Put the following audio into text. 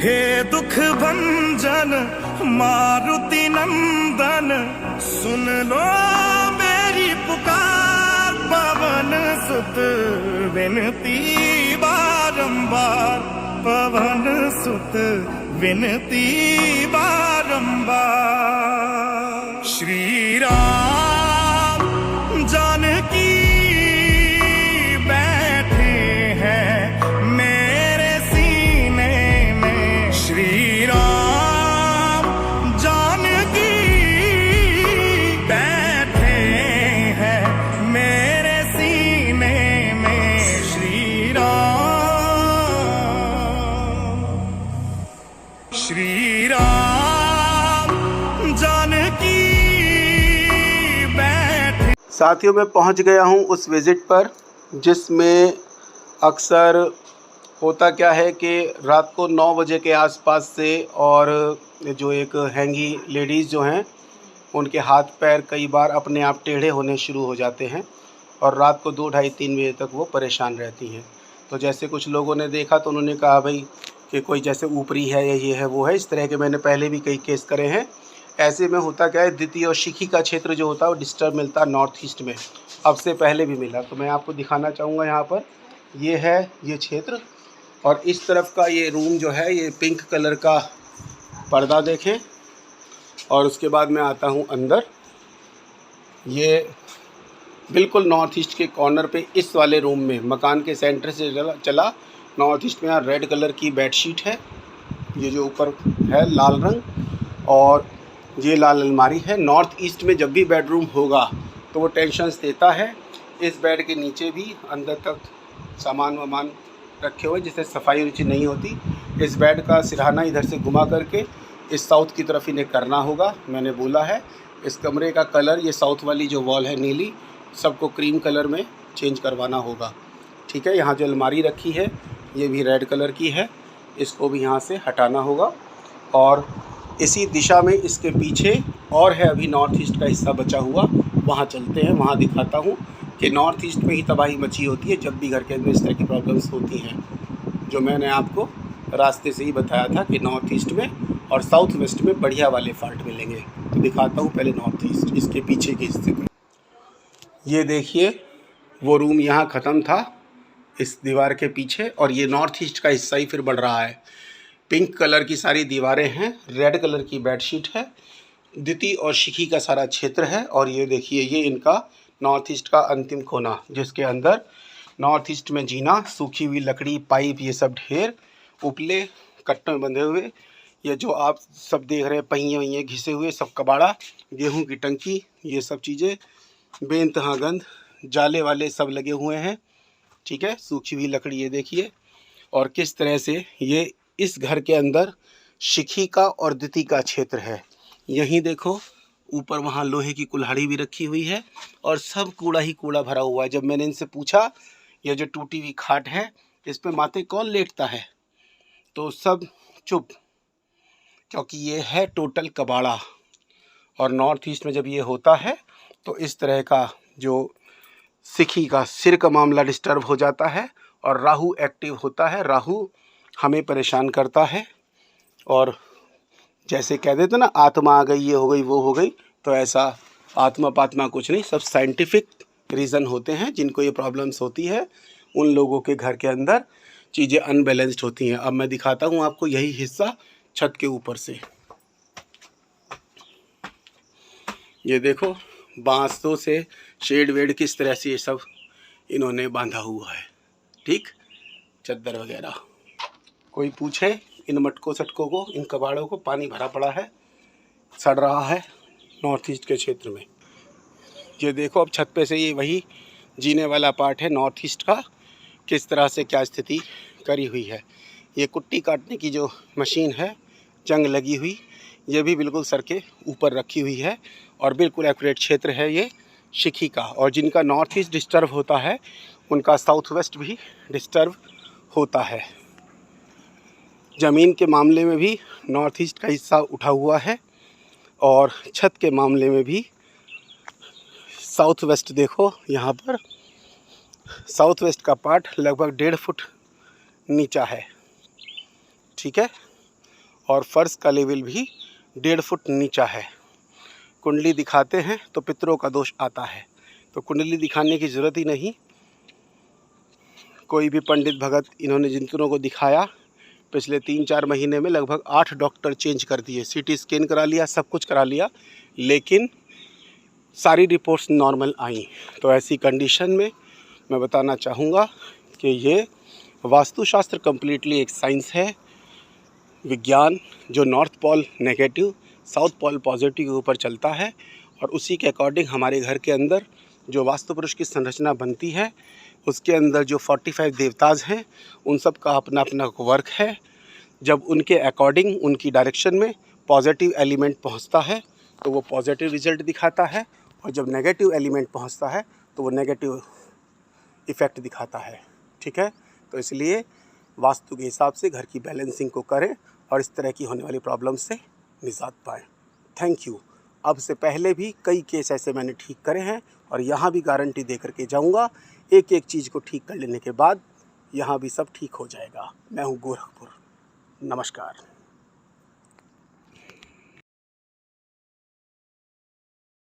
हे दुख भंजन मारुति नंदन, सुन लो मेरी पुकार। पवन सुत विनती बारंबार, पवन सुत विनती बारंबार। श्री राम जानकी बैठे हैं मेरे सीने में। श्री राम जानकी बैठे हैं मेरे सीने में। श्री राम जानकी बैठे। साथियों, मैं पहुंच गया हूं उस विज़िट पर जिसमें अक्सर होता क्या है कि रात को 9 बजे के आसपास से और जो एक हैंगी लेडीज़ जो हैं उनके हाथ पैर कई बार अपने आप टेढ़े होने शुरू हो जाते हैं और रात को 2, ढाई, 3 बजे तक वो परेशान रहती हैं। तो जैसे कुछ लोगों ने देखा तो उन्होंने कहा भाई कि कोई जैसे ऊपरी है या ये है वो है। इस तरह के मैंने पहले भी कई केस करे हैं। ऐसे में होता क्या है, द्वितीय और शिखी का क्षेत्र जो होता है वो डिस्टर्ब मिलता है नॉर्थ ईस्ट में। अब से पहले भी मिला, तो मैं आपको दिखाना चाहूँगा। यहाँ पर ये है ये क्षेत्र और इस तरफ का ये रूम जो है ये पिंक कलर का पर्दा देखें। और उसके बाद मैं आता हूँ अंदर। ये बिल्कुल नॉर्थ ईस्ट के कॉर्नर पे इस वाले रूम में मकान के सेंटर से चला नॉर्थ ईस्ट में यहाँ रेड कलर की बेडशीट है, ये जो ऊपर है लाल रंग, और ये लाल अलमारी है। नॉर्थ ईस्ट में जब भी बेडरूम होगा तो वो टेंशन्स देता है। इस बेड के नीचे भी अंदर तक सामान वामान रखे हुए जिससे सफाई रुचि नहीं होती। इस बेड का सिरहाना इधर से घुमा करके इस साउथ की तरफ इन्हें करना होगा। मैंने बोला है इस कमरे का कलर, ये साउथ वाली जो वॉल है नीली, सबको क्रीम कलर में चेंज करवाना होगा। ठीक है, यहाँ जो अलमारी रखी है ये भी रेड कलर की है, इसको भी यहाँ से हटाना होगा। और इसी दिशा में इसके पीछे और है अभी नॉर्थ ईस्ट का हिस्सा बचा हुआ, वहाँ चलते हैं, वहाँ दिखाता हूँ कि नॉर्थ ईस्ट में ही तबाही मची होती है जब भी घर के अंदर इस तरह की प्रॉब्लम्स होती हैं, जो मैंने आपको रास्ते से ही बताया था कि नॉर्थ ईस्ट में और साउथ वेस्ट में बढ़िया वाले फॉल्ट मिलेंगे। तो दिखाता हूँ पहले नॉर्थ ईस्ट, इसके पीछे के हिस्से को। ये देखिए वो रूम यहाँ ख़त्म था इस दीवार के पीछे, और ये नॉर्थ ईस्ट का हिस्सा ही फिर बढ़ रहा है। पिंक कलर की सारी दीवारें हैं, रेड कलर की बेडशीट है, द्वितीय और शिखी का सारा क्षेत्र है। और ये देखिए ये इनका नॉर्थ ईस्ट का अंतिम कोना, जिसके अंदर नॉर्थ ईस्ट में जीना, सूखी हुई लकड़ी, पाइप, ये सब ढेर, उपले कट्टों में बंधे हुए, ये जो आप सब देख रहे हैं पहिए वहिए घिसे हुए, सब कबाड़ा, गेहूं की टंकी, ये सब चीज़ें बेइंतहा गंध, जाले वाले सब लगे हुए हैं। ठीक है, सूखी हुई लकड़ी ये देखिए। और किस तरह से ये इस घर के अंदर शिखी का और द्वितीय का क्षेत्र है। यहीं देखो ऊपर वहाँ लोहे की कुल्हाड़ी भी रखी हुई है और सब कूड़ा ही कूड़ा भरा हुआ है। जब मैंने इनसे पूछा यह जो टूटी हुई खाट है इस पे माथे कौन लेटता है, तो सब चुप, क्योंकि ये है टोटल कबाड़ा। और नॉर्थ ईस्ट में जब ये होता है तो इस तरह का जो शिखी का सिर का मामला डिस्टर्ब हो जाता है और राहु एक्टिव होता है। राहु हमें परेशान करता है और जैसे कह देते ना आत्मा आ गई, ये हो गई, वो हो गई, तो ऐसा आत्मा पात्मा कुछ नहीं, सब साइंटिफिक रीज़न होते हैं। जिनको ये प्रॉब्लम्स होती है उन लोगों के घर के अंदर चीज़ें अनबैलेंस्ड होती हैं। अब मैं दिखाता हूँ आपको यही हिस्सा छत के ऊपर से। ये देखो बांसों से शेड वेड किस तरह से ये सब इन्होंने बांधा हुआ है। ठीक, चद्दर वगैरह। कोई पूछे इन मटकों सटकों को, इन कबाड़ों को, पानी भरा पड़ा है, सड़ रहा है नॉर्थ ईस्ट के क्षेत्र में। ये देखो अब छत पे से ये वही जीने वाला पार्ट है नॉर्थ ईस्ट का, किस तरह से क्या स्थिति करी हुई है। ये कुट्टी काटने की जो मशीन है जंग लगी हुई, ये भी बिल्कुल सर के ऊपर रखी हुई है और बिल्कुल एक्यूरेट क्षेत्र है ये शिखी का। और जिनका नॉर्थ ईस्ट डिस्टर्ब होता है उनका साउथ वेस्ट भी डिस्टर्ब होता है। ज़मीन के मामले में भी नॉर्थ ईस्ट का हिस्सा उठा हुआ है और छत के मामले में भी साउथ वेस्ट। देखो यहाँ पर साउथ वेस्ट का पार्ट लगभग 1.5 फुट नीचा है। ठीक है, और फर्श का लेवल भी 1.5 फुट नीचा है। कुंडली दिखाते हैं तो पितरों का दोष आता है, तो कुंडली दिखाने की ज़रूरत ही नहीं। कोई भी पंडित भगत इन्होंने जितनों को दिखाया, पिछले 3-4 महीने में लगभग 8 डॉक्टर चेंज कर दिए, सीटी स्कैन करा लिया, सब कुछ करा लिया, लेकिन सारी रिपोर्ट्स नॉर्मल आई। तो ऐसी कंडीशन में मैं बताना चाहूँगा कि ये वास्तुशास्त्र कम्प्लीटली एक साइंस है, विज्ञान, जो north pole negative, south pole positive के ऊपर चलता है, और उसी के अकॉर्डिंग हमारे घर के अंदर जो वास्तु पुरुष की संरचना बनती है, उसके अंदर जो 45 देवताज हैं, उन सब का अपना अपना वर्क है। जब उनके अकॉर्डिंग, उनकी डायरेक्शन में पॉजिटिव एलिमेंट पहुंचता है तो वो पॉजिटिव रिजल्ट दिखाता है, और जब नेगेटिव एलिमेंट पहुंचता है तो वो नेगेटिव इफ़ेक्ट दिखाता है। ठीक है, तो इसलिए वास्तु के हिसाब से घर की बैलेंसिंग को करें और इस तरह की होने वाली प्रॉब्लम से निजात पाएँ। Thank you. अब से पहले भी कई केस ऐसे मैंने ठीक करे हैं, और यहाँ भी गारंटी दे करके जाऊँगा, एक एक चीज़ को ठीक कर लेने के बाद यहाँ भी सब ठीक हो जाएगा। मैं हूँ गोरखपुर। नमस्कार।